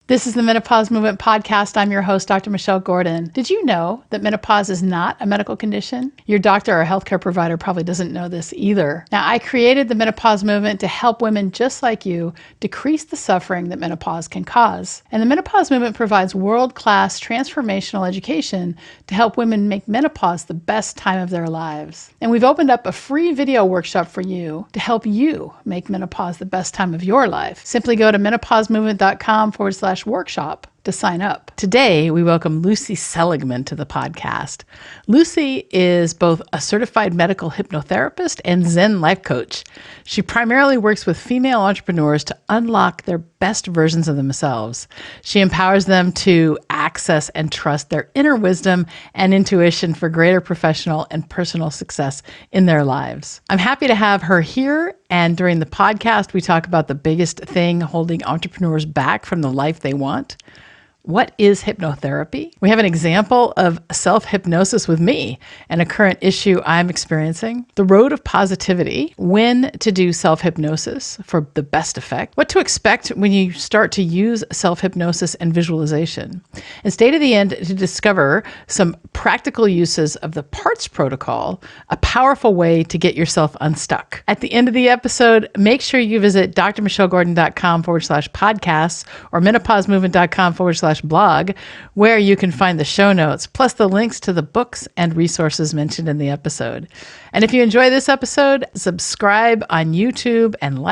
This is the Menopause Movement Podcast. I'm your host, Dr. Michelle Gordon. Did you know that menopause is not a medical condition? Your doctor or healthcare provider probably doesn't know this either. Now, I created the Menopause Movement to help women just like you decrease the suffering that menopause can cause. And the Menopause Movement provides world-class transformational education to help women make menopause the best time of their lives. And we've opened up a free video workshop for you to help you make menopause the best time of your life. Simply go to menopausemovement.com/workshop to sign up. Today, we welcome Lucy Seligman to the podcast. Lucy is both a certified medical hypnotherapist and Zen life coach. She primarily works with female entrepreneurs to unlock their best versions of themselves. She empowers them to access and trust their inner wisdom and intuition for greater professional and personal success in their lives. I'm happy to have her here, and during the podcast, we talk about the biggest thing holding entrepreneurs back from the life they want. What is hypnotherapy? We have an example of self-hypnosis with me and a current issue I'm experiencing. The road of positivity, when to do self-hypnosis for the best effect, what to expect when you start to use self-hypnosis and visualization, and stay to the end to discover some practical uses of the PARTS protocol, a powerful way to get yourself unstuck. At the end of the episode, make sure you visit drmichellegordon.com/podcasts or menopausemovement.com/blog, where you can find the show notes, plus the links to the books and resources mentioned in the episode. And if you enjoy this episode, subscribe on YouTube and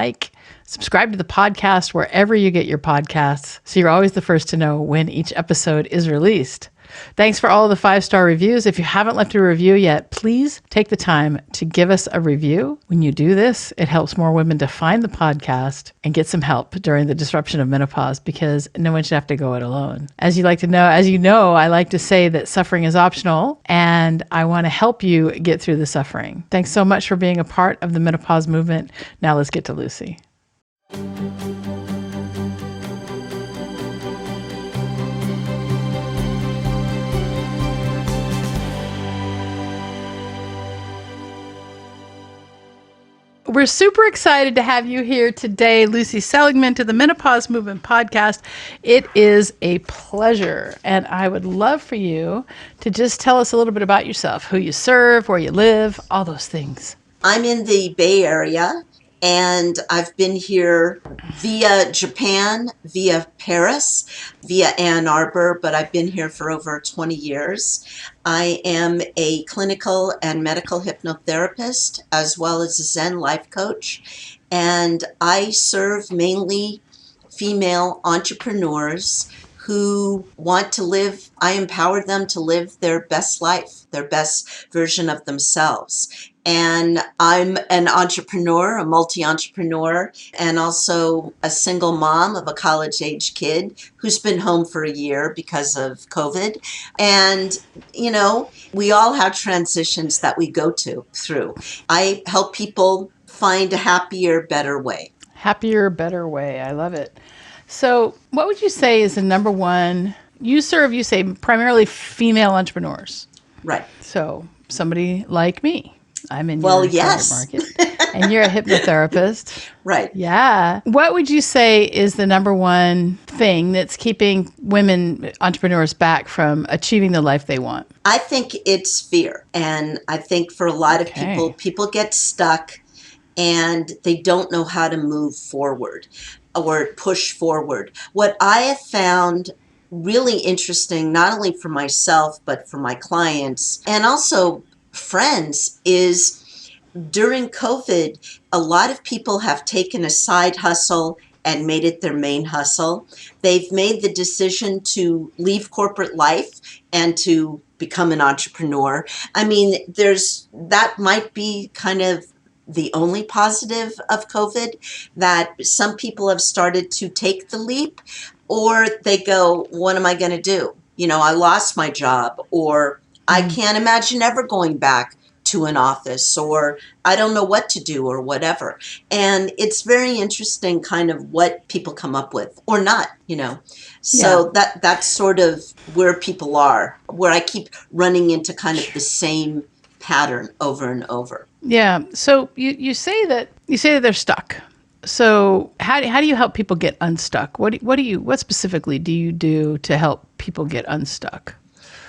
subscribe to the podcast wherever you get your podcasts, so you're always the first to know when each episode is released. Thanks for all the 5-star reviews. If you haven't left a review yet, please take the time to give us a review. When you do this, it helps more women to find the podcast and get some help during the disruption of menopause, because no one should have to go it alone. As you know, I like to say that suffering is optional, and I want to help you get through the suffering. Thanks so much for being a part of the Menopause Movement. Now let's get to Lucy. We're super excited to have you here today, Lucy Seligman, to the Menopause Movement Podcast. It is a pleasure, and I would love for you to just tell us a little bit about yourself, who you serve, where you live, all those things. I'm in the Bay Area, and I've been here via Japan, via Paris, via Ann Arbor, but I've been here for over 20 years. I am a clinical and medical hypnotherapist, as well as a Zen life coach, and I serve mainly female entrepreneurs who want to live. I empower them to live their best life, their best version of themselves. And I'm an entrepreneur, a multi-entrepreneur, and also a single mom of a college-age kid who's been home for a year because of COVID. And, we all have transitions that we go through. I help people find a happier, better way. Happier, better way. I love it. So what would you say is the number one? You say primarily female entrepreneurs. Right. So somebody like me. I'm in your yes. target market, and you're a hypnotherapist. Right. Yeah. What would you say is the number one thing that's keeping women entrepreneurs back from achieving the life they want? I think it's fear. And I think for a lot of people get stuck and they don't know how to move forward or push forward. What I have found really interesting, not only for myself, but for my clients and also friends, is during COVID, a lot of people have taken a side hustle and made it their main hustle. They've made the decision to leave corporate life and to become an entrepreneur. I mean, that might be kind of the only positive of COVID, that some people have started to take the leap, or they go, what am I going to do? I lost my job, or I can't imagine ever going back to an office, or I don't know what to do, or whatever. And it's very interesting kind of what people come up with or not, So that's sort of where people are, where I keep running into kind of the same pattern over and over. Yeah. So you say that they're stuck. So how do you help people get unstuck? What specifically do you do to help people get unstuck?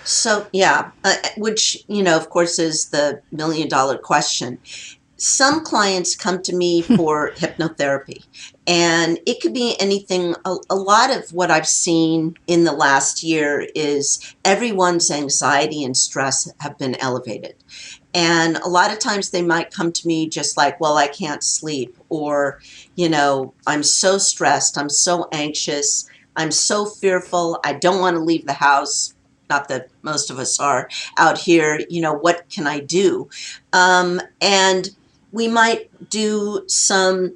So, yeah, which, of course, is the $1 million question. Some clients come to me for hypnotherapy, and it could be anything. A lot of what I've seen in the last year is everyone's anxiety and stress have been elevated. And a lot of times they might come to me just like, well, I can't sleep, or, I'm so stressed, I'm so anxious, I'm so fearful, I don't want to leave the house. Not that most of us are out here, what can I do? And we might do some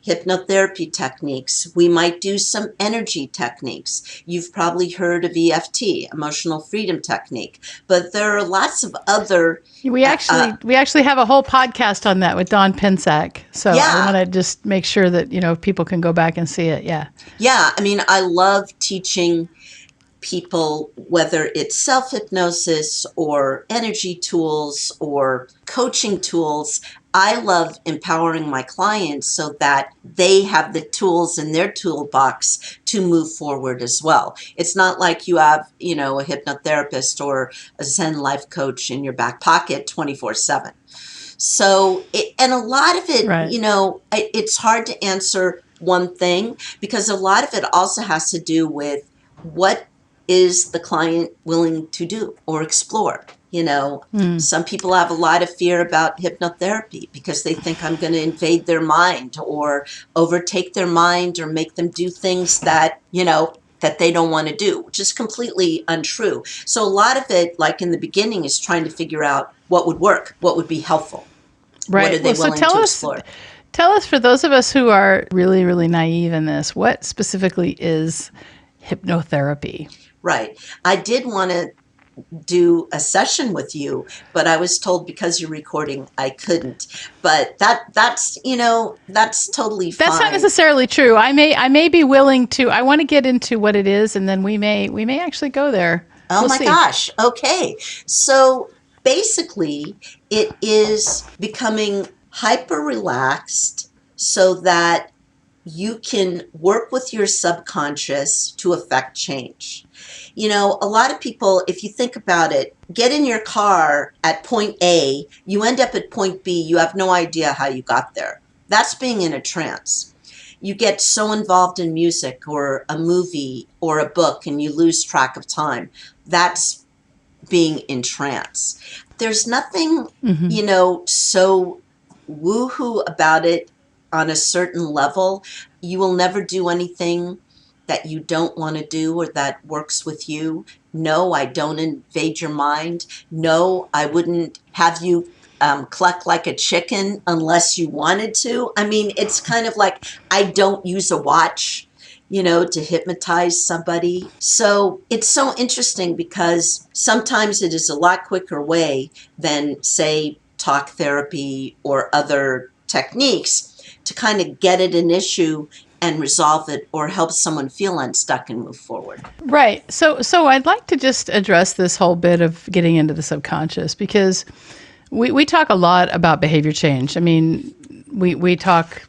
hypnotherapy techniques. We might do some energy techniques. You've probably heard of EFT, emotional freedom technique, but there are lots of other. We actually have a whole podcast on that with Don Pensack. So yeah. I want to just make sure that, people can go back and see it. Yeah. Yeah. I mean, I love teaching people, whether it's self-hypnosis or energy tools or coaching tools. I love empowering my clients so that they have the tools in their toolbox to move forward as well. It's not like you have, a hypnotherapist or a Zen life coach in your back pocket 24/7. So, and a lot of it, right. It's hard to answer one thing because a lot of it also has to do with what is the client willing to do or explore. Some people have a lot of fear about hypnotherapy because they think I'm going to invade their mind or overtake their mind or make them do things that, that they don't want to do, which is completely untrue. So a lot of it, like in the beginning, is trying to figure out what would work, what would be helpful. Right. What are they willing to explore? Tell us, for those of us who are really, really naive in this, what specifically is hypnotherapy? Right. I did want to do a session with you, but I was told because you're recording, I couldn't. But that's totally fine. That's not necessarily true. I may be willing to. I want to get into what it is, and then we may actually go there. Oh my gosh. Okay. So basically, it is becoming hyper relaxed so that you can work with your subconscious to affect change. A lot of people, if you think about it, get in your car at point A, you end up at point B, you have no idea how you got there. That's being in a trance. You get so involved in music or a movie or a book and you lose track of time. That's being in trance. There's nothing, so woohoo about it on a certain level. You will never do anything that you don't want to do or that works with you. No, I don't invade your mind. No, I wouldn't have you cluck like a chicken unless you wanted to. I mean, it's kind of like I don't use a watch, to hypnotize somebody. So it's so interesting because sometimes it is a lot quicker way than, say, talk therapy or other techniques to kind of get at an issue and resolve it or help someone feel unstuck and move forward. Right. So I'd like to just address this whole bit of getting into the subconscious because we talk a lot about behavior change. I mean, we talk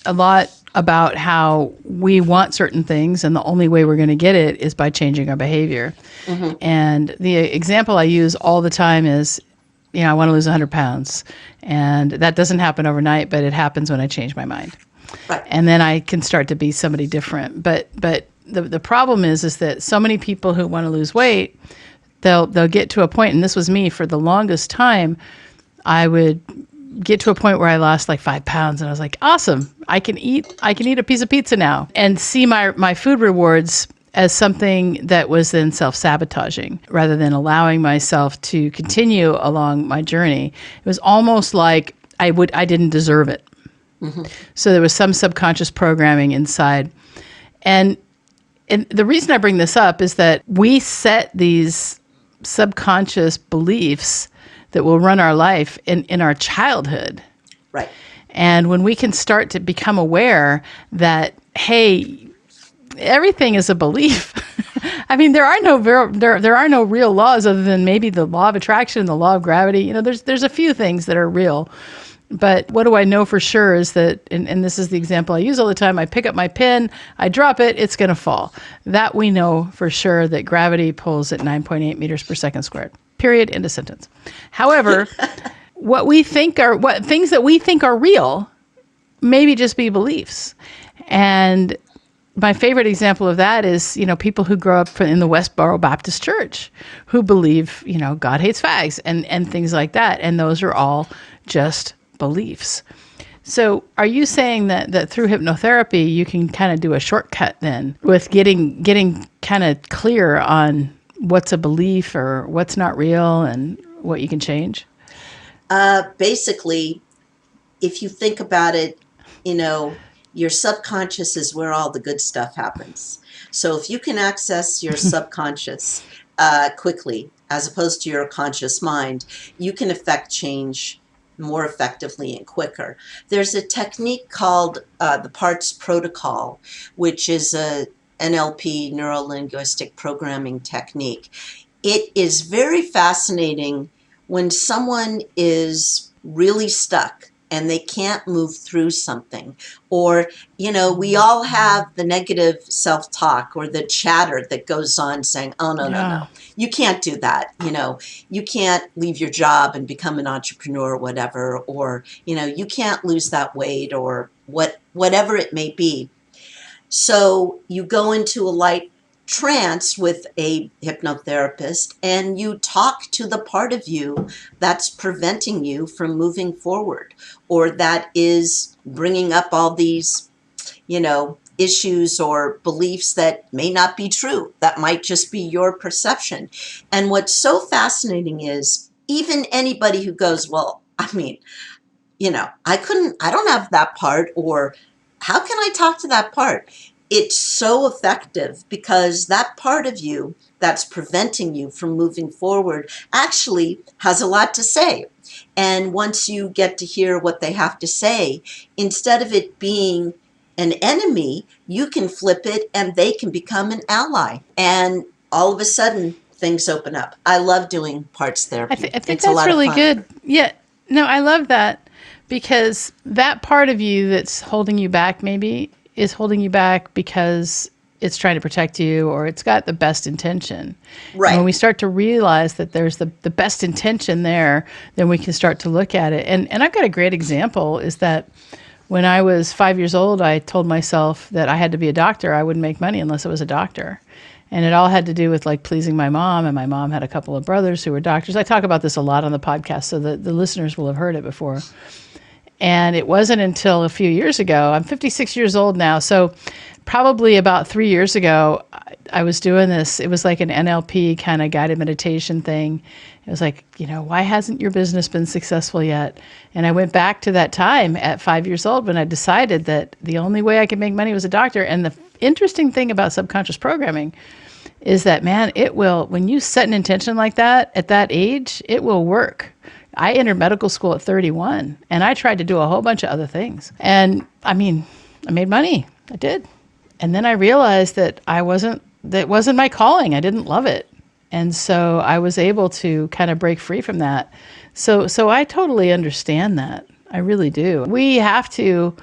a lot about how we want certain things and the only way we're going to get it is by changing our behavior. Mm-hmm. And the example I use all the time is, I want to lose 100 pounds. And that doesn't happen overnight, but it happens when I change my mind. Right. And then I can start to be somebody different. But the problem is that so many people who want to lose weight, they'll get to a point, and this was me for the longest time, I would get to a point where I lost like 5 pounds and I was like, awesome, I can eat a piece of pizza now and see my food rewards as something that was then self-sabotaging rather than allowing myself to continue along my journey. It was almost like I didn't deserve it. Mm-hmm. So there was some subconscious programming inside. And the reason I bring this up is that we set these subconscious beliefs that will run our life in our childhood. Right. And when we can start to become aware that, hey, everything is a belief. I mean, there are no real laws other than maybe the law of attraction, the law of gravity. There's a few things that are real. But what do I know for sure is that, and this is the example I use all the time, I pick up my pen, I drop it, it's going to fall. That we know for sure, that gravity pulls at 9.8 meters per second squared. Period. End of sentence. However, what things that we think are real maybe just be beliefs. And my favorite example of that is, people who grow up in the Westboro Baptist Church who believe, God hates fags and things like that. And those are all just beliefs. So are you saying that through hypnotherapy, you can kind of do a shortcut then with getting kind of clear on what's a belief or what's not real and what you can change? Basically, if you think about it, your subconscious is where all the good stuff happens. So if you can access your subconscious quickly, as opposed to your conscious mind, you can affect change more effectively and quicker. There's a technique called the Parts Protocol, which is a NLP, neuro-linguistic programming technique. It is very fascinating when someone is really stuck and they can't move through something. Or, we all have the negative self-talk or the chatter that goes on saying, oh, no, you can't do that. You can't leave your job and become an entrepreneur or whatever, or, you can't lose that weight or whatever it may be. So you go into a light trance with a hypnotherapist and you talk to the part of you that's preventing you from moving forward, or that is bringing up all these, issues or beliefs that may not be true. That might just be your perception. And what's so fascinating is even anybody who goes, well, I don't have that part, or how can I talk to that part? It's so effective because that part of you that's preventing you from moving forward actually has a lot to say. And once you get to hear what they have to say, instead of it being an enemy, you can flip it and they can become an ally. And all of a sudden, things open up. I love doing parts therapy. I think that's really good. Yeah. No, I love that, because that part of you that's holding you back maybe is holding you back because it's trying to protect you, or it's got the best intention. Right. And when we start to realize that there's the best intention there, then we can start to look at it. And I've got a great example is that when I was 5 years old, I told myself that I had to be a doctor. I wouldn't make money unless I was a doctor. And it all had to do with pleasing my mom. And my mom had a couple of brothers who were doctors. I talk about this a lot on the podcast, so the listeners will have heard it before. And it wasn't until a few years ago, I'm 56 years old now, so probably about 3 years ago, I was doing this. It was like an NLP kind of guided meditation thing. It was like, why hasn't your business been successful yet? And I went back to that time at 5 years old when I decided that the only way I could make money was a doctor. And the interesting thing about subconscious programming is that, man, it will, when you set an intention like that at that age, it will work. I entered medical school at 31 and I tried to do a whole bunch of other things. And I made money. I did. And then I realized that that wasn't my calling. I didn't love it. And so I was able to kind of break free from that. So I totally understand that. I really do. We have to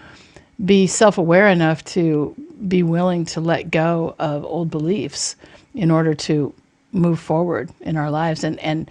be self-aware enough to be willing to let go of old beliefs in order to move forward in our lives. And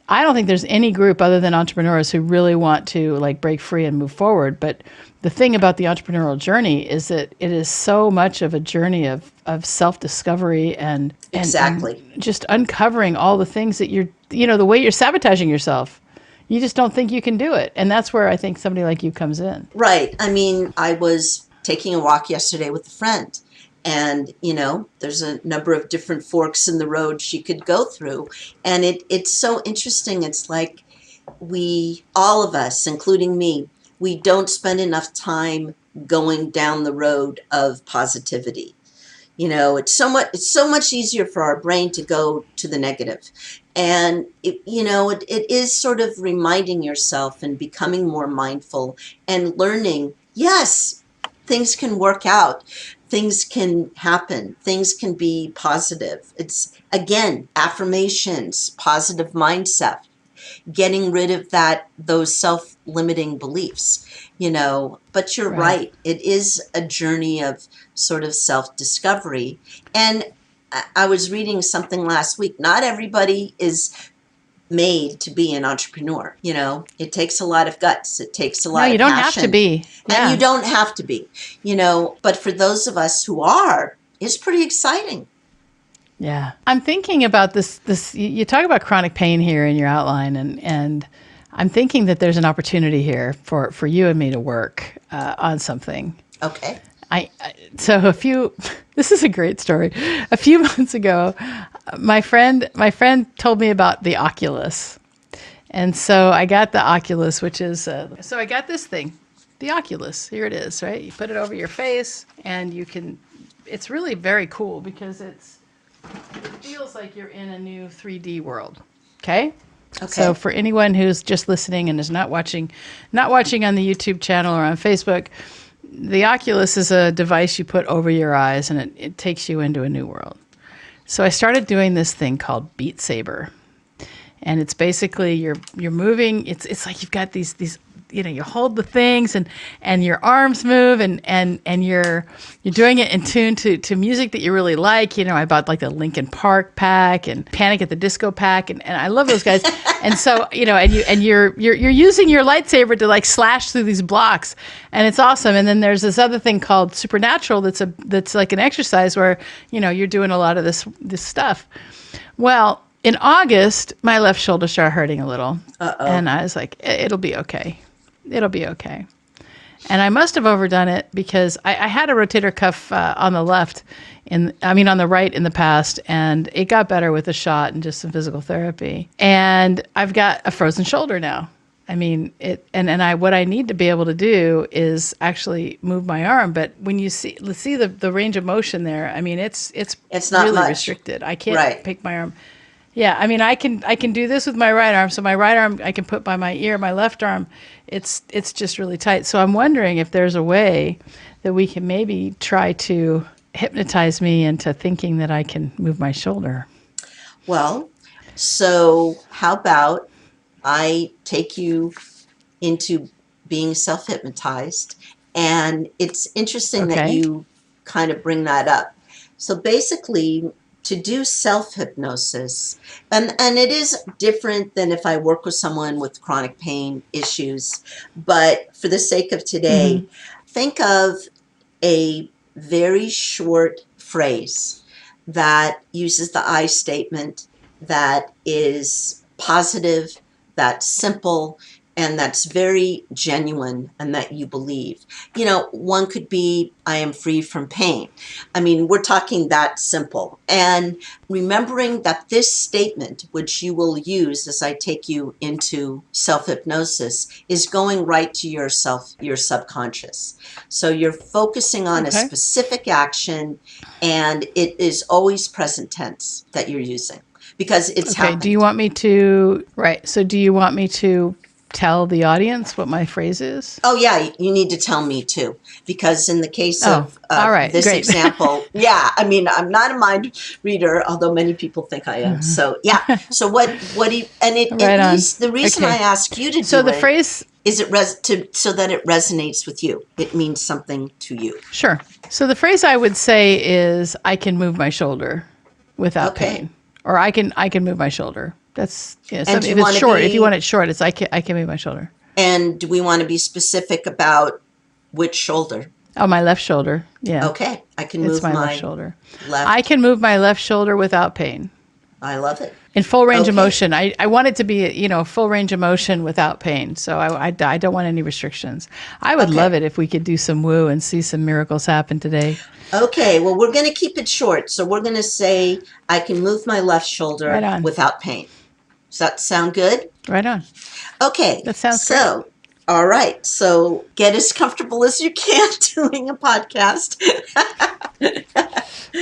I don't think there's any group other than entrepreneurs who really want to break free and move forward. But the thing about the entrepreneurial journey is that it is so much of a journey of self-discovery and exactly, and just uncovering all the things that the way you're sabotaging yourself. You just don't think you can do it. And that's where I think somebody like you comes in. Right. I was taking a walk yesterday with a friend. And, there's a number of different forks in the road she could go through. And it's so interesting. It's like all of us, including me, we don't spend enough time going down the road of positivity. It's so much easier for our brain to go to the negative. And, it is sort of reminding yourself and becoming more mindful and learning, yes, things can work out. Things can happen. Things can be positive. It's, again, affirmations, positive mindset. getting rid of those self-limiting beliefs, but you're right. It is a journey of sort of self-discovery. And I was reading something last week. Not everybody is made to be an entrepreneur. It takes a lot of guts. It takes a lot of passion. You don't have to be. Yeah. And you don't have to be, but for those of us who are, it's pretty exciting. Yeah. I'm thinking about this, you talk about chronic pain here in your outline, and I'm thinking that there's an opportunity here for you and me to work on something. Okay. This is a great story. A few months ago, my friend told me about the Oculus. And so I got the Oculus, which is, so I got this thing, the Oculus. Here it is, right? You put it over your face and it's really very cool because it feels like you're in a new 3D world. Okay? Okay. So for anyone who's just listening and is not watching on the YouTube channel or on Facebook, the Oculus is a device you put over your eyes, and it takes you into a new world. So I started doing this thing called Beat Saber, and it's basically you're moving. It's like you've got these you hold the things and your arms move and you're doing it in tune to music that you really like. I bought like the Linkin Park pack and Panic at the Disco pack, and I love those guys. And so and you're using your lightsaber to like slash through these blocks, and it's awesome. And then there's this other thing called Supernatural that's like an exercise where you're doing a lot of this stuff. Well, in August, my left shoulder started hurting a little. Uh-oh. And I was like, it'll be okay. It'll be okay. And I must have overdone it because I had a rotator cuff on the right in the past, and it got better with a shot and just some physical therapy. And I've got a frozen shoulder now. What I need to be able to do is actually move my arm. But when you see the range of motion there, it's not really much. Restricted. I can't pick my arm. Yeah, I can do this with my right arm. So my right arm I can put by my ear. My left arm, it's just really tight. So I'm wondering if there's a way that we can maybe try to hypnotize me into thinking that I can move my shoulder. Well, so how about I take you into being self-hypnotized? And it's interesting that you kind of bring that up. So basically, to do self-hypnosis, and it is different than if I work with someone with chronic pain issues, but for the sake of today, think of a very short phrase that uses the I statement, that is positive, that's simple, and that's very genuine, and that you believe. One could be, I am free from pain. We're talking that simple. And remembering that this statement, which you will use as I take you into self-hypnosis, is going right to your subconscious. So you're focusing on a specific action, and it is always present tense that you're using because it's happening. Do you want me to, so do you want me to tell the audience what my phrase is? Oh, yeah, you need to tell me too, because in the case of this great. example, I'm not a mind reader, although many people think I am. So, yeah. So what do you, and the reason I ask you to do the phrase is so that it resonates with you. It means something to you. Sure. So the phrase I would say is, I can move my shoulder without pain, or I can move my shoulder. That's if it's short. If you want it short, it's I can move my shoulder. And do we want to be specific about which shoulder? Oh, my left shoulder. Yeah. Okay, I can move my left shoulder. I can move my left shoulder without pain. I love it. In full range of motion. I want it to be full range of motion without pain. So I don't want any restrictions. I would love it if we could do some woo and see some miracles happen today. Okay, well, we're going to keep it short. So we're going to say, I can move my left shoulder without pain. Does that sound good? Right on. Okay. That sounds great. All right. So get as comfortable as you can doing a podcast.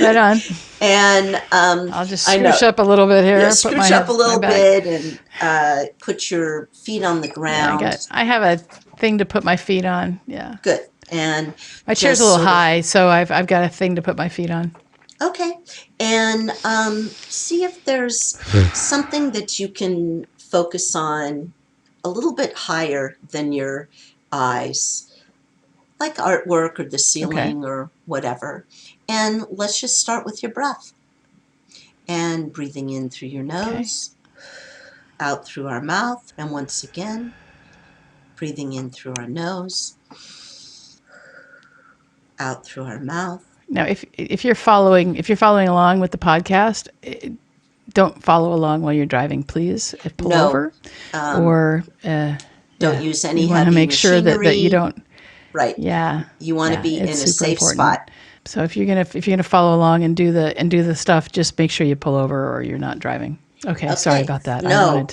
Right on. And I'll just scooch up a little bit here. Yeah, scooch up a little bit and put your feet on the ground. Yeah, I have a thing to put my feet on. Yeah. Good. And my chair's a little high, so I've got a thing to put my feet on. Okay. And see if there's something that you can focus on a little bit higher than your eyes, like artwork or the ceiling or whatever. And let's just start with your breath. And breathing in through your nose, out through our mouth, and once again, breathing in through our nose, out through our mouth. Now, if you're following along with the podcast, don't follow along while you're driving, please. Pull over, or don't use any you want to heavy make sure machinery. that you don't. Right. Yeah. You want to be in a safe important. spot. So if you're gonna follow along and do the stuff, just make sure you pull over or you're not driving. Okay. Sorry about that. No,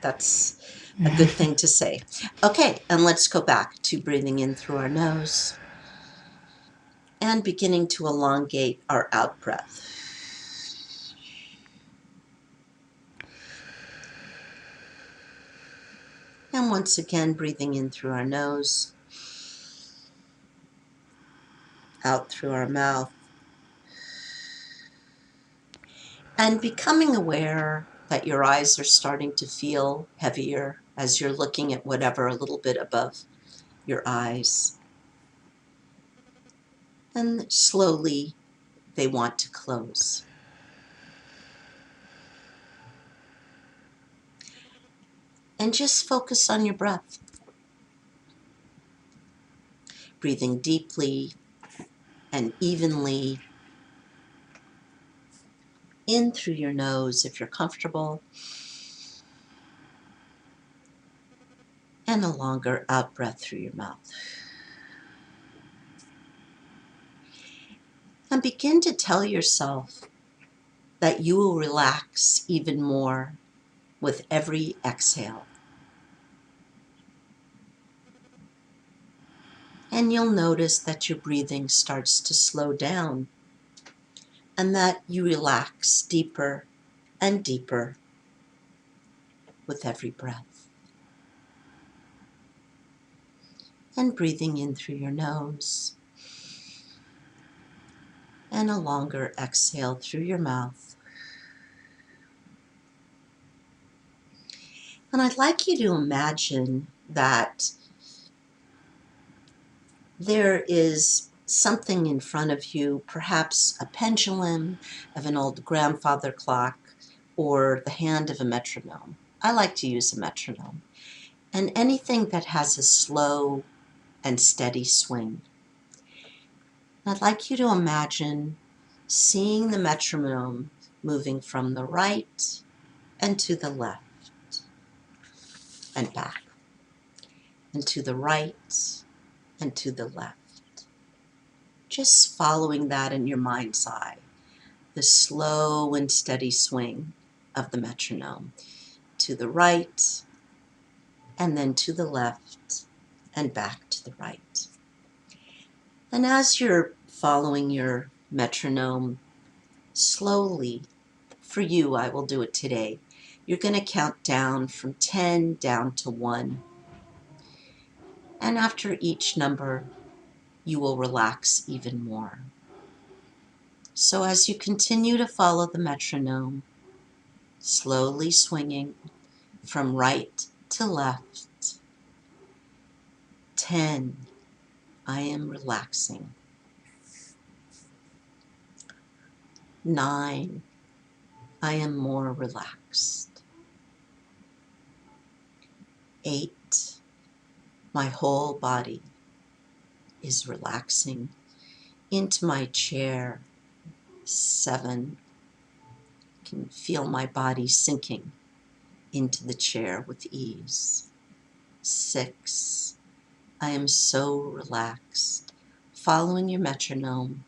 that's a good thing to say. Okay, and let's go back to breathing in through our nose and beginning to elongate our out breath. And once again, breathing in through our nose, out through our mouth, and becoming aware that your eyes are starting to feel heavier as you're looking at whatever a little bit above your eyes. And slowly they want to close. And just focus on your breath. Breathing deeply and evenly in through your nose if you're comfortable, and a longer out breath through your mouth. And begin to tell yourself that you will relax even more with every exhale. And you'll notice that your breathing starts to slow down and that you relax deeper and deeper with every breath. And breathing in through your nose and a longer exhale through your mouth. And I'd like you to imagine that there is something in front of you, perhaps a pendulum of an old grandfather clock or the hand of a metronome. I like to use a metronome. And anything that has a slow and steady swing. I'd like you to imagine seeing the metronome moving from the right and to the left and back, and to the right and to the left. Just following that in your mind's eye, the slow and steady swing of the metronome to the right and then to the left and back to the right. And as you're following your metronome slowly, for you, I will do it today, you're going to count down from 10 down to 1. And after each number, you will relax even more. So as you continue to follow the metronome, slowly swinging from right to left, 10, I am relaxing. 9, I am more relaxed. 8, my whole body is relaxing into my chair. 7, I can feel my body sinking into the chair with ease. 6, I am so relaxed. Following your metronome,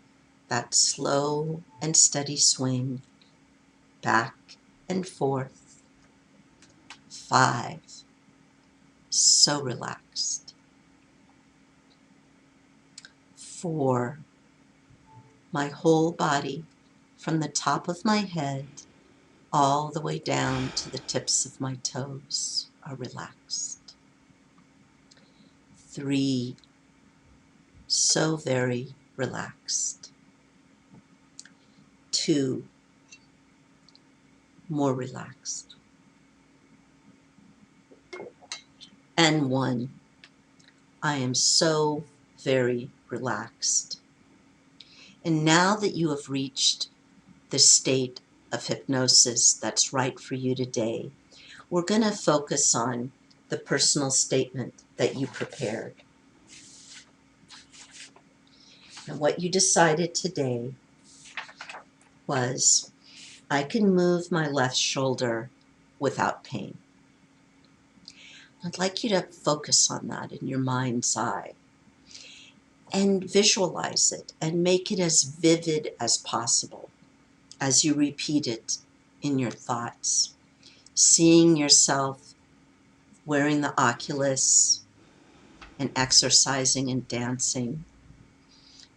that slow and steady swing, back and forth. 5, so relaxed. 4, my whole body, from the top of my head all the way down to the tips of my toes, are relaxed. 3, so very relaxed. 2, more relaxed. and 1. I am so very relaxed. And now that you have reached the state of hypnosis that's right for you today, we're going to focus on the personal statement that you prepared. And what you decided today was, I can move my left shoulder without pain. I'd like you to focus on that in your mind's eye and visualize it and make it as vivid as possible as you repeat it in your thoughts, seeing yourself wearing the Oculus and exercising and dancing,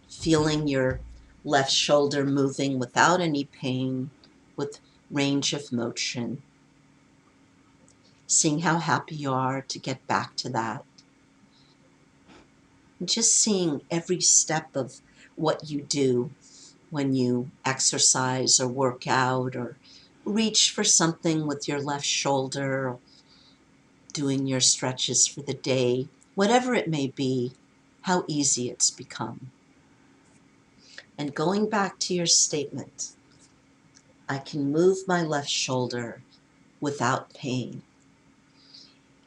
feeling your left shoulder moving without any pain, with range of motion, seeing how happy you are to get back to that, and just seeing every step of what you do when you exercise or work out or reach for something with your left shoulder, or doing your stretches for the day, whatever it may be, how easy it's become. And going back to your statement, I can move my left shoulder without pain.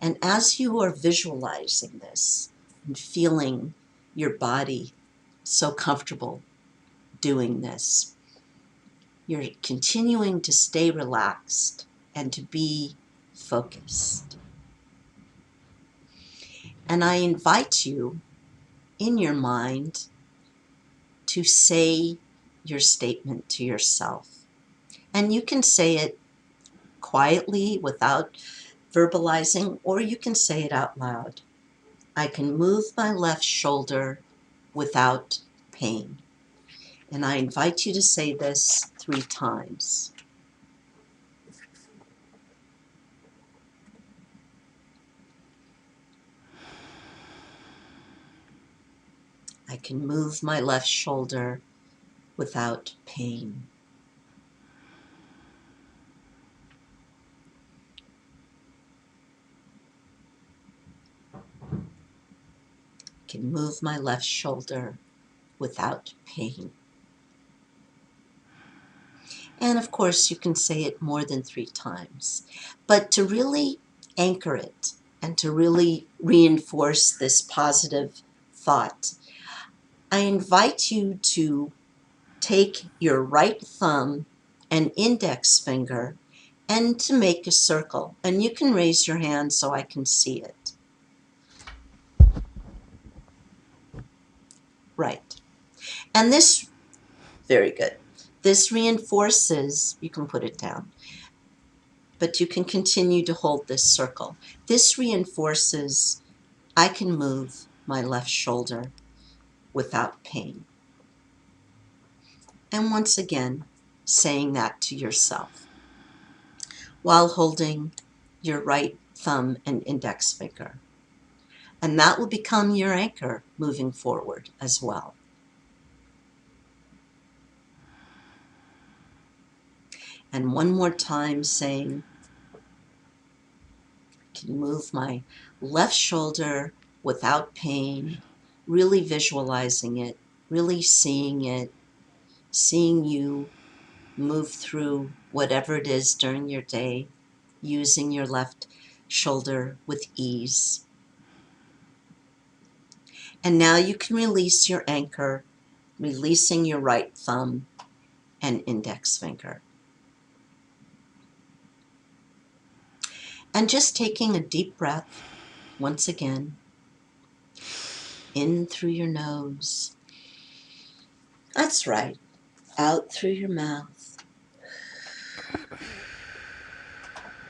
And as you are visualizing this and feeling your body so comfortable doing this, you're continuing to stay relaxed and to be focused. And I invite you in your mind to say your statement to yourself. And you can say it quietly without verbalizing, or you can say it out loud. I can move my left shoulder without pain. And I invite you to say this 3 times. I can move my left shoulder without pain. I can move my left shoulder without pain. And of course, you can say it more than 3 times. But to really anchor it and to really reinforce this positive thought, I invite you to take your right thumb and index finger and to make a circle. And you can raise your hand so I can see it. Right. And this, very good. This reinforces, you can put it down, but you can continue to hold this circle. This reinforces, I can move my left shoulder without pain. And once again, saying that to yourself while holding your right thumb and index finger. And that will become your anchor moving forward as well. And one more time saying, I can move my left shoulder without pain, really visualizing it, really seeing it, seeing you move through whatever it is during your day, using your left shoulder with ease. And now you can release your anchor, releasing your right thumb and index finger. And just taking a deep breath, once again, in through your nose. That's right, out through your mouth.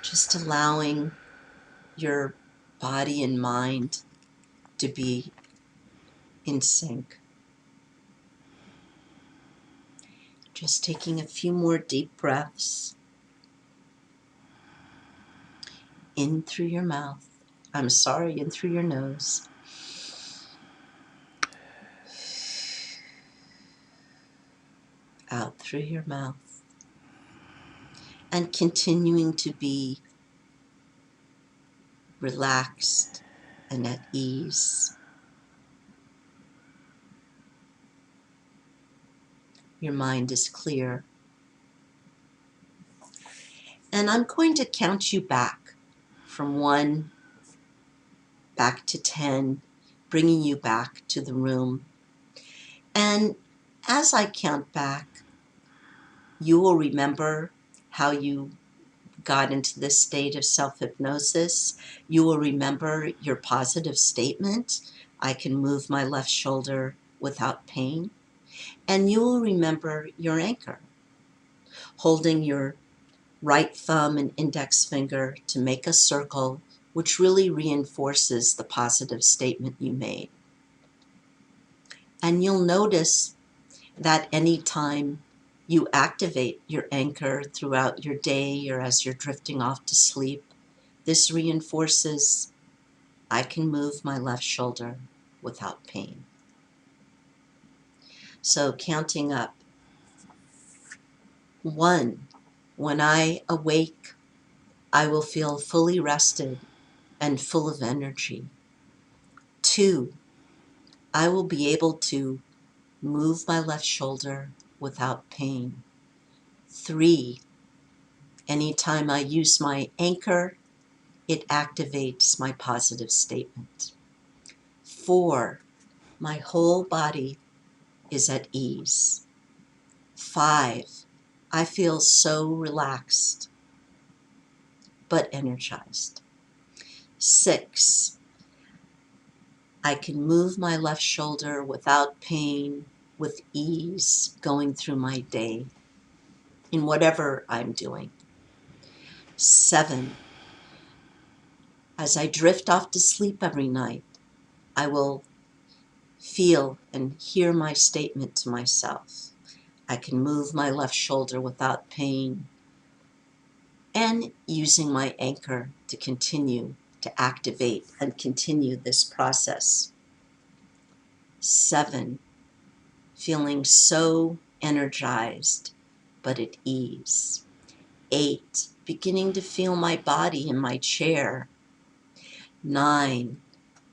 Just allowing your body and mind to be in sync. Just taking a few more deep breaths in through your mouth. In through your nose. Out through your mouth. And continuing to be relaxed and at ease. Your mind is clear. And I'm going to count you back from 1 back to 10, bringing you back to the room. And as I count back, you will remember how you got into this state of self-hypnosis. You will remember your positive statement, I can move my left shoulder without pain. And you will remember your anchor, holding your right thumb and index finger to make a circle, which really reinforces the positive statement you made. And you'll notice that anytime you activate your anchor throughout your day or as you're drifting off to sleep, this reinforces, I can move my left shoulder without pain. So counting up. 1, when I awake, I will feel fully rested and full of energy. 2, I will be able to move my left shoulder without pain. 3, anytime I use my anchor, it activates my positive statement. 4, my whole body is at ease. 5, I feel so relaxed but energized. 6, I can move my left shoulder without pain, with ease, going through my day in whatever I'm doing. 7, as I drift off to sleep every night, I will feel and hear my statement to myself. I can move my left shoulder without pain, and using my anchor to continue to activate and continue this process. 7, feeling so energized but at ease. 8, beginning to feel my body in my chair. 9,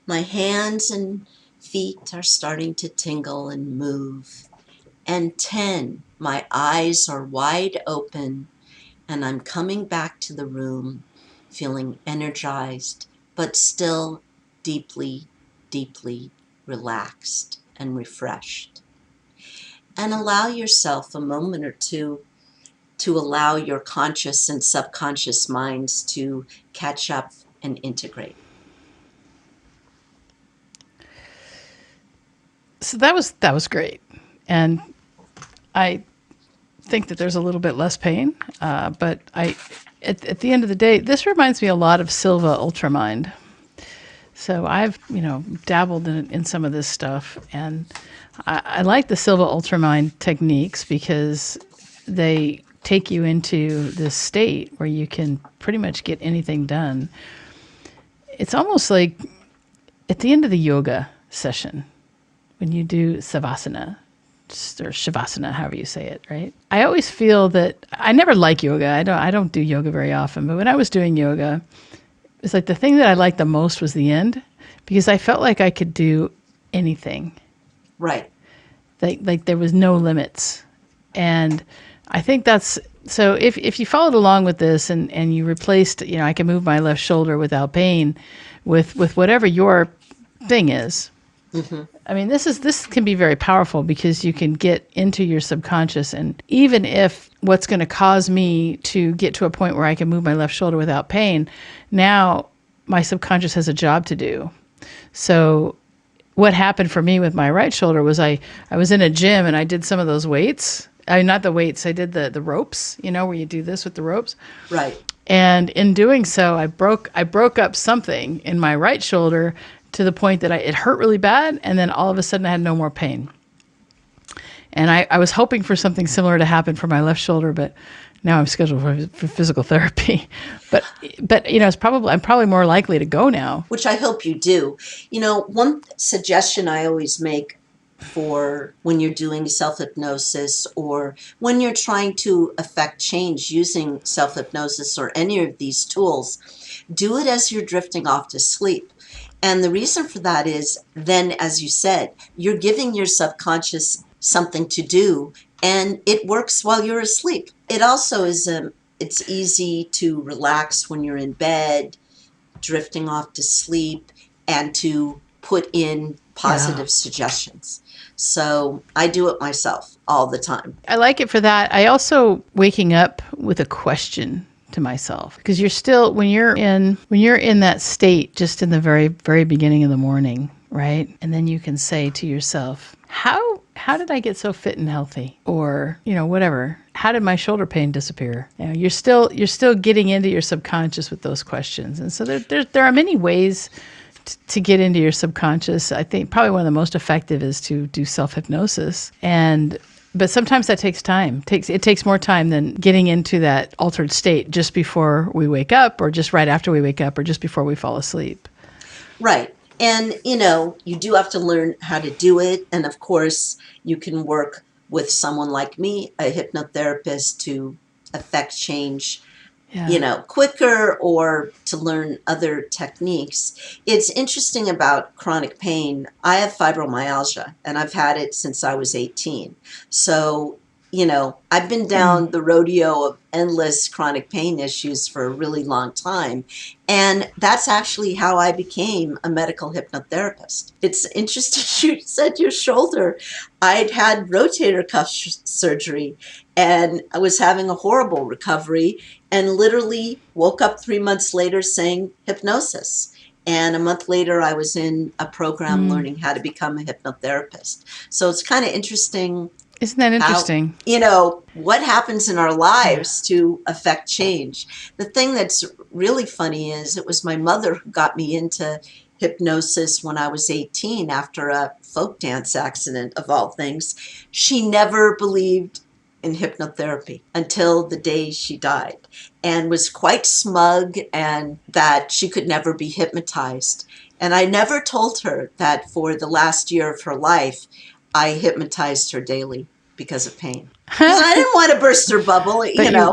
my hands and feet are starting to tingle and move. And 10, my eyes are wide open and I'm coming back to the room feeling energized, but still deeply, deeply relaxed and refreshed. And allow yourself a moment or two to allow your conscious and subconscious minds to catch up and integrate. So that was great. And I think that there's a little bit less pain, but at the end of the day, this reminds me a lot of Silva Ultramind. So I've dabbled in some of this stuff, and I like the Silva Ultramind techniques because they take you into this state where you can pretty much get anything done. It's almost like at the end of the yoga session when you do savasana, or shavasana, however you say it, right? I always feel that I never like yoga. I don't do yoga very often, but when I was doing yoga, it's like the thing that I liked the most was the end, because I felt like I could do anything. Right. Like there was no limits. And I think that's, so if you followed along with this and you replaced, I can move my left shoulder without pain with whatever your thing is. Mm-hmm. I mean, this can be very powerful because you can get into your subconscious, and even if what's going to cause me to get to a point where I can move my left shoulder without pain, now my subconscious has a job to do. So what happened for me with my right shoulder was I was in a gym and I did some of those weights. Not the weights, I did the ropes, where you do this with the ropes. Right. And in doing so, I broke up something in my right shoulder to the point that it hurt really bad, and then all of a sudden I had no more pain. And I was hoping for something similar to happen for my left shoulder, but now I'm scheduled for physical therapy. But I'm probably more likely to go now. Which I hope you do. One suggestion I always make for when you're doing self-hypnosis or when you're trying to affect change using self-hypnosis or any of these tools, do it as you're drifting off to sleep. And the reason for that is then, as you said, you're giving your subconscious something to do, and it works while you're asleep. It also is it's easy to relax when you're in bed, drifting off to sleep, and to put in positive suggestions. So I do it myself all the time. I like it for that. I also waking up with a question to myself, because you're still, when you're in that state, just in the very, very beginning of the morning, right? And then you can say to yourself, how did I get so fit and healthy? Or, whatever. How did my shoulder pain disappear? You're still getting into your subconscious with those questions. And so there are many ways to get into your subconscious. I think probably one of the most effective is to do self-hypnosis. But sometimes that takes time. It takes more time than getting into that altered state just before we wake up, or just right after we wake up, or just before we fall asleep. Right. And, you do have to learn how to do it. And of course, you can work with someone like me, a hypnotherapist, to affect change, quicker, or to learn other techniques. It's interesting about chronic pain. I have fibromyalgia, and I've had it since I was 18. So, I've been down the rodeo of endless chronic pain issues for a really long time. And that's actually how I became a medical hypnotherapist. It's interesting you said your shoulder. I'd had rotator cuff surgery, and I was having a horrible recovery, and literally woke up 3 months later saying hypnosis. And a month later, I was in a program learning how to become a hypnotherapist. So it's kind of interesting. Isn't that interesting? What happens in our lives to affect change. The thing that's really funny is it was my mother who got me into hypnosis when I was 18 after a folk dance accident, of all things. She never believed in hypnotherapy until the day she died, and was quite smug and that she could never be hypnotized. And I never told her that for the last year of her life, I hypnotized her daily because of pain. Because I didn't want to burst her bubble,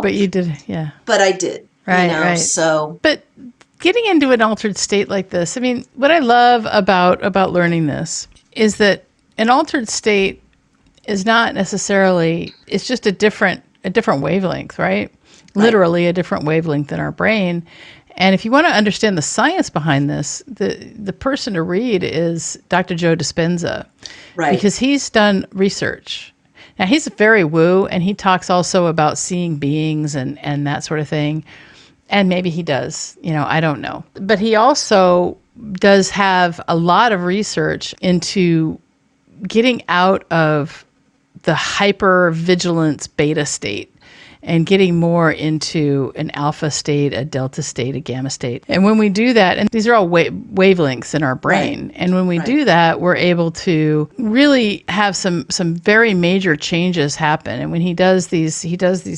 But you did, yeah. But I did, right. So. But getting into an altered state like this, I mean, what I love about learning this is that an altered state is not necessarily, it's just a different wavelength, right? Literally a different wavelength in our brain. And if you want to understand the science behind this, the person to read is Dr. Joe Dispenza, right? Because he's done research. Now, he's very woo, and he talks also about seeing beings and that sort of thing. And maybe he does, I don't know. But he also does have a lot of research into getting out of the hypervigilance beta state and getting more into an alpha state, a delta state, a gamma state. And when we do that, and these are all wavelengths in our brain, and when we do that, we're able to really have some very major changes happen. And when he does these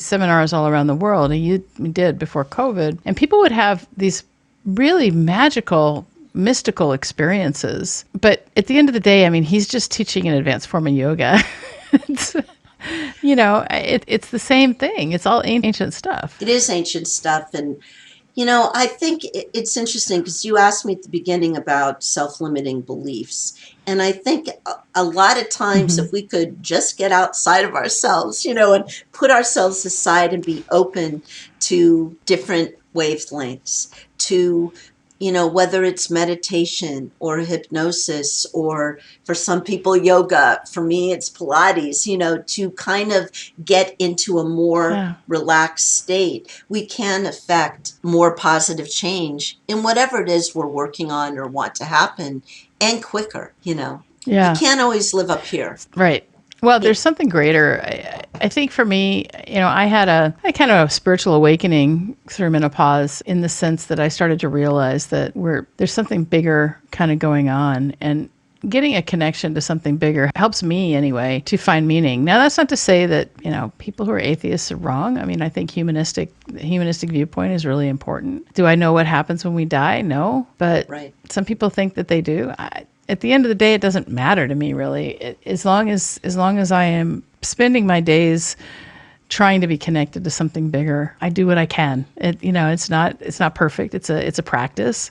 seminars all around the world, and he did before COVID, and people would have these really magical, mystical experiences. But at the end of the day, I mean, he's just teaching an advanced form of yoga. It's the same thing. It's all ancient stuff. It is ancient stuff. And, I think it's interesting because you asked me at the beginning about self-limiting beliefs. And I think a lot of times if we could just get outside of ourselves, and put ourselves aside and be open to different wavelengths, to whether it's meditation or hypnosis, or for some people, yoga. For me, it's Pilates, to kind of get into a more relaxed state. We can affect more positive change in whatever it is we're working on or want to happen, and quicker, Yeah. You can't always live up here. Right. Well, there's something greater. I think for me, I had a kind of a spiritual awakening through menopause, in the sense that I started to realize that there's something bigger kind of going on, and getting a connection to something bigger helps me anyway to find meaning. Now, that's not to say that, people who are atheists are wrong. I mean, I think the humanistic viewpoint is really important. Do I know what happens when we die? No, but some people think that they do. At the end of the day, it doesn't matter to me, really. As long as I am spending my days trying to be connected to something bigger. I do what I can. It's not perfect. It's a practice.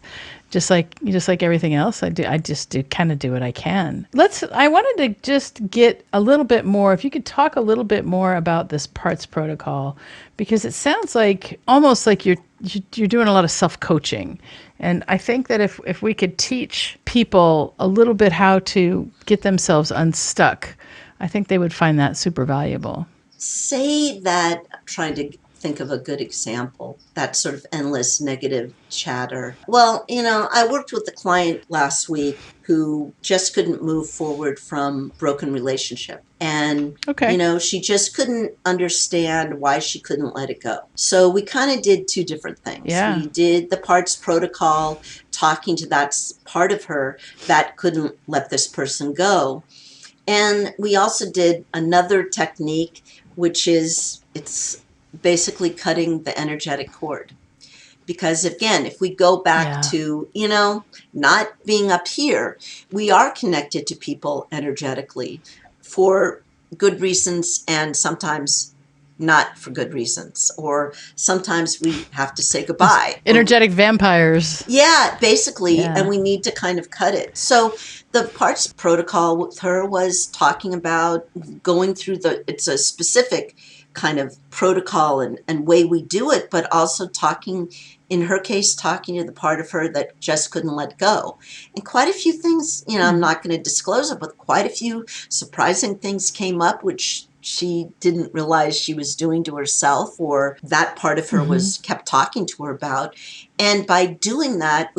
Just like everything else, I just kind of do what I can. I wanted to just get a little bit more, if you could talk a little bit more about this parts protocol, because it sounds like almost like you're doing a lot of self-coaching. And I think that if we could teach people a little bit how to get themselves unstuck, I think they would find that super valuable. Say that, I'm trying to think of a good example, that sort of endless negative chatter. Well, I worked with a client last week who just couldn't move forward from broken relationship. And, she just couldn't understand why she couldn't let it go. So we kind of did two different things. Yeah. We did the parts protocol, talking to that part of her that couldn't let this person go. And we also did another technique, which is, it's basically cutting the energetic cord. Because again, if we go back to, not being up here, we are connected to people energetically for good reasons and sometimes not for good reasons. Or sometimes we have to say goodbye. Energetic vampires. Yeah, basically. Yeah. And we need to kind of cut it. So the parts protocol with her was talking about going through it's a specific kind of protocol and way we do it, but also in her case, talking to the part of her that just couldn't let go. And quite a few things, I'm not going to disclose it, but quite a few surprising things came up, which she didn't realize she was doing to herself, or that part of her kept talking to her about. And by doing that,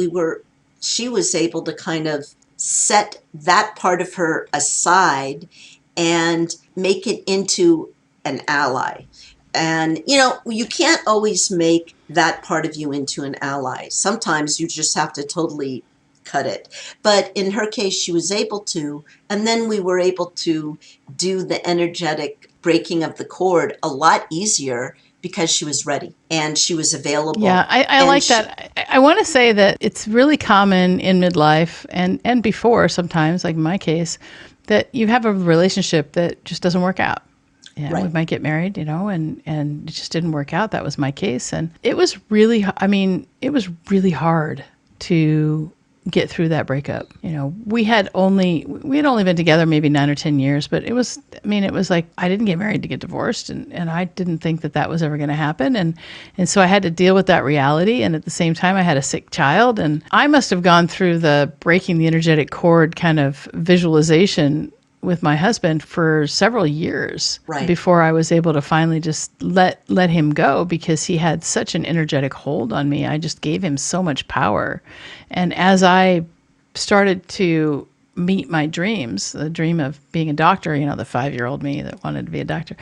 she was able to kind of set that part of her aside and make it into an ally. And, you can't always make that part of you into an ally. Sometimes you just have to totally cut it. But in her case, she was able to, and then we were able to do the energetic breaking of the cord a lot easier because she was ready and she was available. Yeah, I like that. I want to say that it's really common in midlife and before sometimes, like in my case, that you have a relationship that just doesn't work out. And we might get married, and it just didn't work out. That was my case. And it was really hard to get through that breakup. We had only been together maybe 9 or 10 years, but it was like, I didn't get married to get divorced, and I didn't think that was ever going to happen. And so I had to deal with that reality. And at the same time, I had a sick child, and I must have gone through the breaking the energetic cord kind of visualization with my husband for several years before I was able to finally just let him go, because he had such an energetic hold on me. I just gave him so much power. And as I started to meet my dreams, the dream of being a doctor, the 5-year-old me that wanted to be a doctor,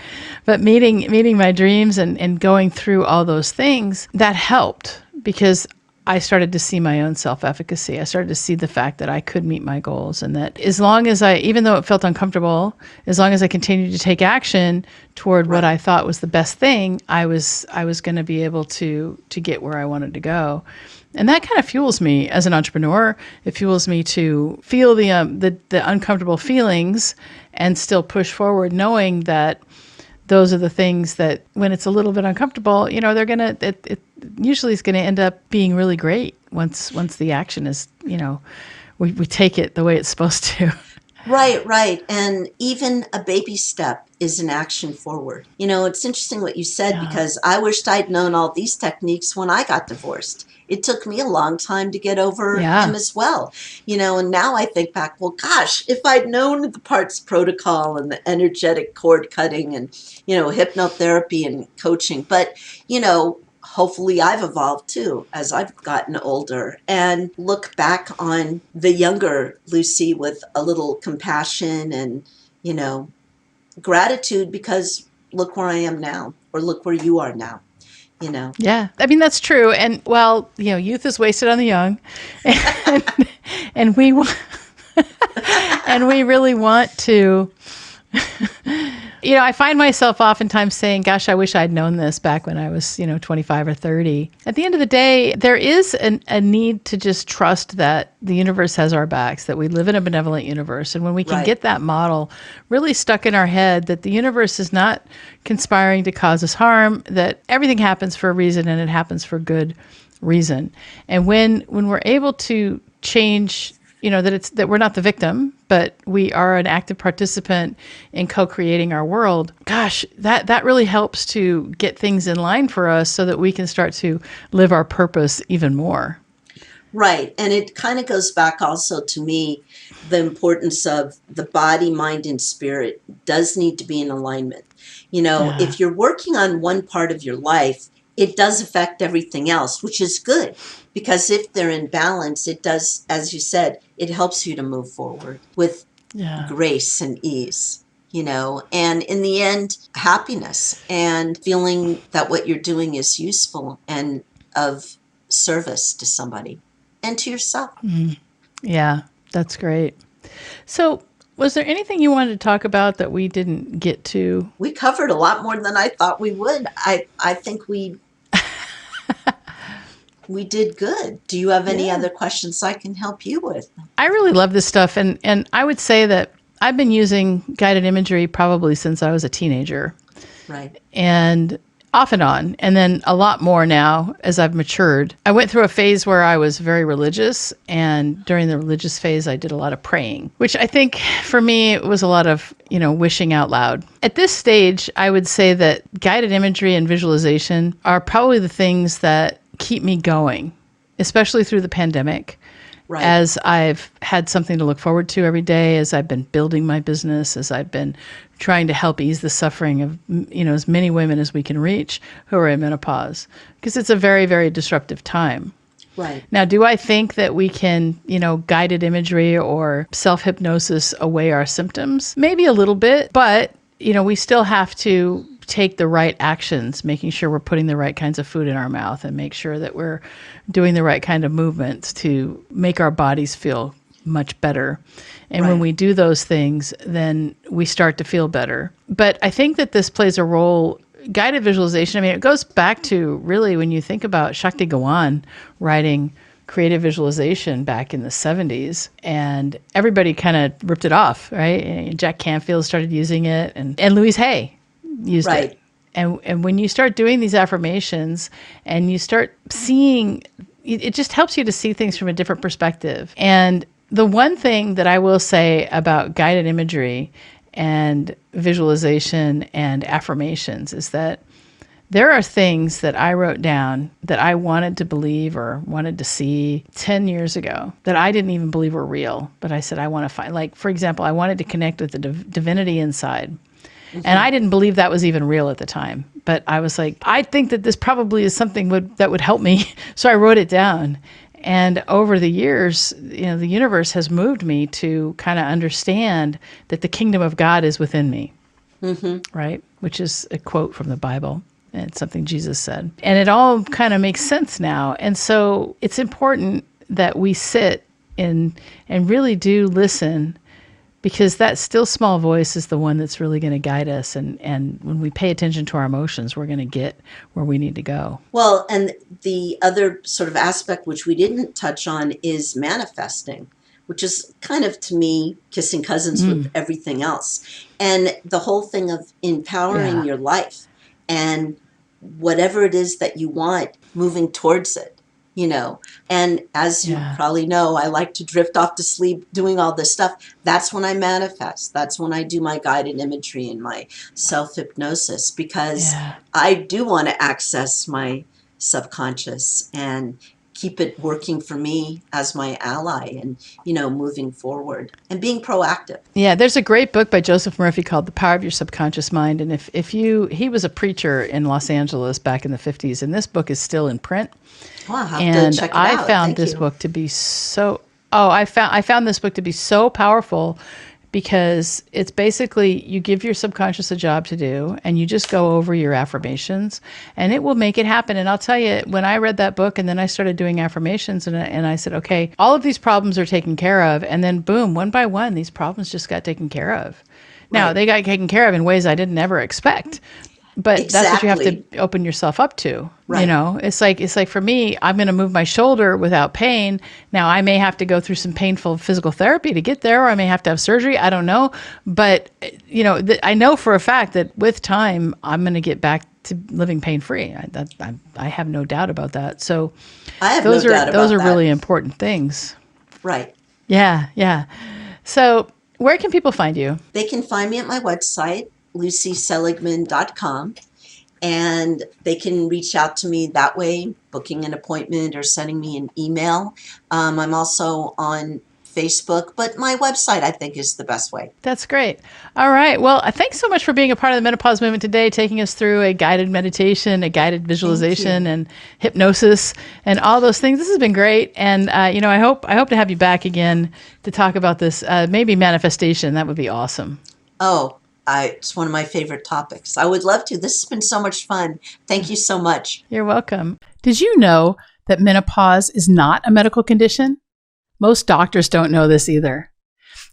but meeting my dreams and going through all those things, that helped, because I started to see my own self-efficacy. I started to see the fact that I could meet my goals, and that as long as even though it felt uncomfortable, as long as I continued to take action toward what I thought was the best thing, I was going to be able to get where I wanted to go. And that kind of fuels me as an entrepreneur. It fuels me to feel the uncomfortable feelings and still push forward, knowing that those are the things that when it's a little bit uncomfortable, they're going to, it usually is going to end up being really great once the action is, we take it the way it's supposed to. Right. And even a baby step is an action forward. It's interesting what you said, because I wished I'd known all these techniques when I got divorced. It took me a long time to get over him as well. And now I think back, well, gosh, if I'd known the parts protocol and the energetic cord cutting and, hypnotherapy and coaching, but, hopefully I've evolved too as I've gotten older, and look back on the younger Lucy with a little compassion and, gratitude, because look where I am now, or look where you are now. Yeah, that's true. And youth is wasted on the young, and we and we really want to, I find myself oftentimes saying, gosh, I wish I'd known this back when I was, 25 or 30. At the end of the day, there is a need to just trust that the universe has our backs, that we live in a benevolent universe. And when we can get that model really stuck in our head, that the universe is not conspiring to cause us harm, that everything happens for a reason and it happens for good reason. And when we're able to change, that we're not the victim, but we are an active participant in co-creating our world. Gosh, that really helps to get things in line for us so that we can start to live our purpose even more. Right. And it kind of goes back also to me, the importance of the body, mind, and spirit does need to be in alignment. If you're working on one part of your life, it does affect everything else, which is good. Because if they're in balance, it does, as you said, it helps you to move forward with grace and ease, and in the end, happiness and feeling that what you're doing is useful and of service to somebody and to yourself. Yeah, that's great. So, was there anything you wanted to talk about that we didn't get to? We covered a lot more than I thought we would. I think we did good. Do you have any other questions I can help you with? I really love this stuff. And I would say that I've been using guided imagery probably since I was a teenager. Right. And off and on. And then a lot more now as I've matured. I went through a phase where I was very religious. And during the religious phase, I did a lot of praying, which I think for me, it was a lot of, wishing out loud. At this stage, I would say that guided imagery and visualization are probably the things that keep me going, especially through the pandemic. Right. As I've had something to look forward to every day, as I've been building my business, as I've been trying to help ease the suffering of, as many women as we can reach who are in menopause, because it's a very, very disruptive time. Right. Now, do I think that we can, guided imagery or self-hypnosis away our symptoms? Maybe a little bit, but, we still have to take the right actions, making sure we're putting the right kinds of food in our mouth and make sure that we're doing the right kind of movements to make our bodies feel much better. And when we do those things, then we start to feel better. But I think that this plays a role, guided visualization. I mean, it goes back to really when you think about Shakti Gawan writing creative visualization back in the 70s, and everybody kind of ripped it off, right? And Jack Canfield started using it, and Louise Hay used it. And when you start doing these affirmations and you start seeing, it just helps you to see things from a different perspective. And the one thing that I will say about guided imagery and visualization and affirmations is that there are things that I wrote down that I wanted to believe or wanted to see 10 years ago that I didn't even believe were real. But I said, I want to find, like, for example, I wanted to connect with the divinity inside. Mm-hmm. And I didn't believe that was even real at the time. But I was like, I think that this probably is something that would help me. So I wrote it down. And over the years, the universe has moved me to kind of understand that the kingdom of God is within me, right? Which is a quote from the Bible. And it's something Jesus said. And it all kind of makes sense now. And so it's important that we sit and really do listen, because that still small voice is the one that's really going to guide us. And when we pay attention to our emotions, we're going to get where we need to go. Well, and the other sort of aspect which we didn't touch on is manifesting, which is kind of, to me, kissing cousins with everything else. And the whole thing of empowering your life and whatever it is that you want, moving towards it. And as you probably know, I like to drift off to sleep doing all this stuff. That's when I manifest. That's when I do my guided imagery and my self-hypnosis, because I do want to access my subconscious and keep it working for me as my ally and, moving forward and being proactive. Yeah, there's a great book by Joseph Murphy called The Power of Your Subconscious Mind. And he was a preacher in Los Angeles back in the 50s, and this book is still in print. Well, I'll have to check it out. I found this book to be I found this book to be so powerful, because it's basically, you give your subconscious a job to do and you just go over your affirmations and it will make it happen. And I'll tell you, when I read that book and then I started doing affirmations and I said, okay, all of these problems are taken care of. And then boom, one by one, these problems just got taken care of. Now, they got taken care of in ways I didn't ever expect. But that's what you have to open yourself up to. Right. You know, it's like for me, I'm going to move my shoulder without pain. Now, I may have to go through some painful physical therapy to get there, or I may have to have surgery. I don't know. But, you know, I know for a fact that with time, I'm going to get back to living pain-free. I have no doubt about that. So those are really important things. Right. Yeah, yeah. So where can people find you? They can find me at my website, lucyseligman.com, and they can reach out to me that way, booking an appointment or sending me an email. I'm also on Facebook, but my website, I think, is the best way. That's great. All right. Well, thanks so much for being a part of the menopause movement today, taking us through a guided meditation, a guided visualization, and hypnosis, and all those things. This has been great. And, you know, I hope to have you back again to talk about this, maybe manifestation. That would be awesome. Oh, it's one of my favorite topics. I would love to. This has been so much fun. Thank you so much. You're welcome. Did you know that menopause is not a medical condition? Most doctors don't know this either.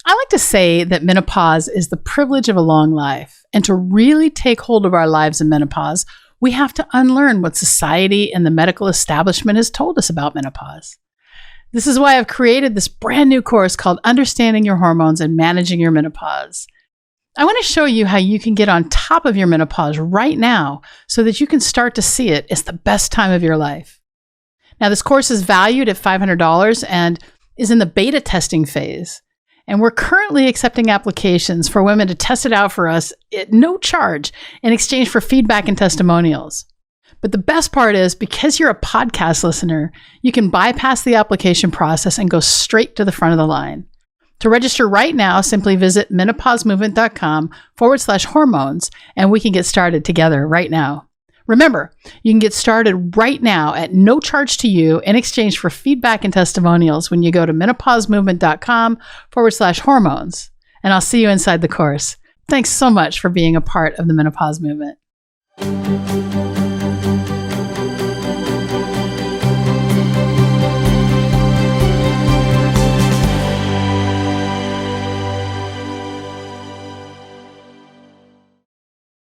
I like to say that menopause is the privilege of a long life. And to really take hold of our lives in menopause, we have to unlearn what society and the medical establishment has told us about menopause. This is why I've created this brand new course called Understanding Your Hormones and Managing Your Menopause. I want to show you how you can get on top of your menopause right now so that you can start to see it as the best time of your life. Now, this course is valued at $500 and is in the beta testing phase. And we're currently accepting applications for women to test it out for us at no charge in exchange for feedback and testimonials. But the best part is, because you're a podcast listener, you can bypass the application process and go straight to the front of the line. To register right now, simply visit menopausemovement.com/hormones, and we can get started together right now. Remember, you can get started right now at no charge to you in exchange for feedback and testimonials when you go to menopausemovement.com/hormones. And I'll see you inside the course. Thanks so much for being a part of the menopause movement.